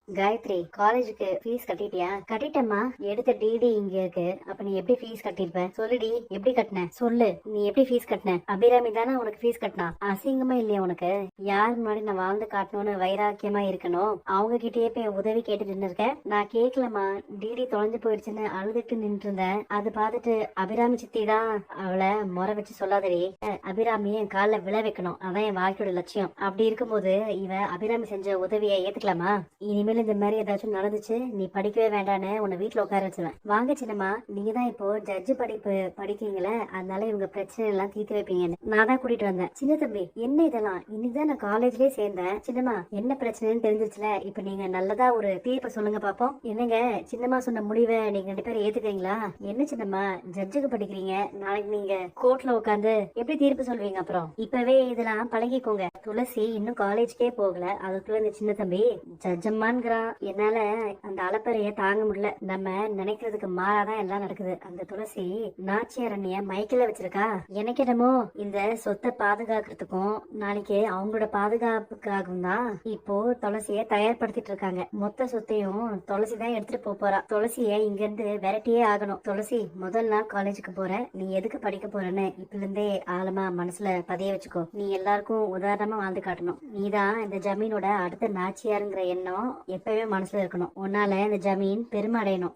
காயத்ரி, காலேஜுக்கு ஃபீஸ் கட்டிட்டியா? கட்டிட்டேம்மா. எடுத்த டிடி இங்க இருக்கு. அப்ப நீ எப்படி ஃபீஸ் கட்டிருப்ப? சொல்லுடி, எப்படி கட்டின? சொல்லு, நீ எப்படி ஃபீஸ் கட்டின? அபிராமி தானே உனக்கு ஃபீஸ் கட்டினா? அசிங்கமா இல்லையா உனக்கு? யார் முன்னாடி நான் வாழ்ந்து காட்டணும்னு வைராக்கியமா இருக்கணும், அவங்க கிட்டயே போய் உதவி கேட்டு நின்று இருக்க. நான் கேட்கலம்மா, டிடி தொலைஞ்சு போயிடுச்சுன்னு அழுதுட்டு நின்று இருந்தேன். அது பார்த்துட்டு அபிராமி சித்தி தான் அவளை முறை வச்சு சொல்லாதடி. அபிராமி என் காலில் விழ வைக்கணும், அதான் என் வாழ்க்கையோட லட்சியம். அப்படி இருக்கும்போது இவ அபிராமி செஞ்ச உதவியை ஏத்துக்கலாமா? இனிமேல் இந்த மாதிரி ஏதாச்சும் நடந்துச்சு, நீ படிக்கவே வேண்டான்னு உன்னை வீட்டுல உட்கார வச்சிருவேன். வாங்க சின்னம்மா, நீங்க தான் இப்போ ஜட்ஜு படிப்பு படிக்கிறீங்களே, அதனால இவங்க பிரச்சனை எல்லாம் தீர்த்து வைப்பீங்கன்னு நான் தான் கூட்டிட்டு வந்தேன். சின்ன தம்பி, என்ன இதெல்லாம்? இன்னைக்குதான் நான் காலேஜ்லயே சேர்ந்தேன். சின்னம்மா, என்ன பிரச்சனைன்னு தெரிஞ்சிருச்சுல, இப்ப நீங்க நல்லதா ஒரு தீர்ப்பை சொல்லுங்க பாப்போம். என்னங்க, சின்னம்மா சொன்ன முடிவை நீங்க 2 பேரும் ஏத்துக்கிறீங்களா? என்ன சின்னம்மா, ஜட்ஜுக்கு படிக்கிறீங்க, நாளைக்கு நீங்க கோர்ட்ல உட்காந்து எப்படி தீர்ப்பு சொல்வீங்க? அப்புறம் இப்பவே இதெல்லாம் பழகிக்கோங்க. துளசி இன்னும் காலேஜ்க்கே போகல, அதுக்குள்ள இந்த சின்ன தம்பி ஜட்ஜம்மான். என்னால அந்த அலப்பறைய தாங்க முடியல. நம்ம நினைக்கிறதுக்கு மாறாதான் எல்லாம் நடக்குது. அந்த துளசி நாச்சியார் அண்ணிய மைக்கில வச்சிருக்கா. எனக்கு என்னமோ இந்த சொத்தை பாதுகாக்கிறதுக்கும் நாளைக்கு அவங்களோட பாதுகாப்புக்காகவும் தான் இப்போ துளசிய தயார்படுத்திட்டு இருக்காங்க. மொத்த சொத்தையும் துளசி தான் எடுத்துட்டு போறா. துளசிய இங்க இருந்து விரட்டியே ஆகணும். துளசி, முதல் நாள் காலேஜுக்கு போற, நீ எதுக்கு படிக்க போறன்னு இப்ப இருந்தே ஆழமா மனசுல பதிய வச்சுக்கோ. நீ எல்லாருக்கும் உதாரணமா வாழ்ந்து காட்டணும். நீதான் இந்த ஜமீனோட அடுத்த நாச்சியாருங்கிற எண்ணம் எப்பவே மனசுல இருக்கணும். உன்னால இந்த ஜமீன் பெருமை அடையணும்.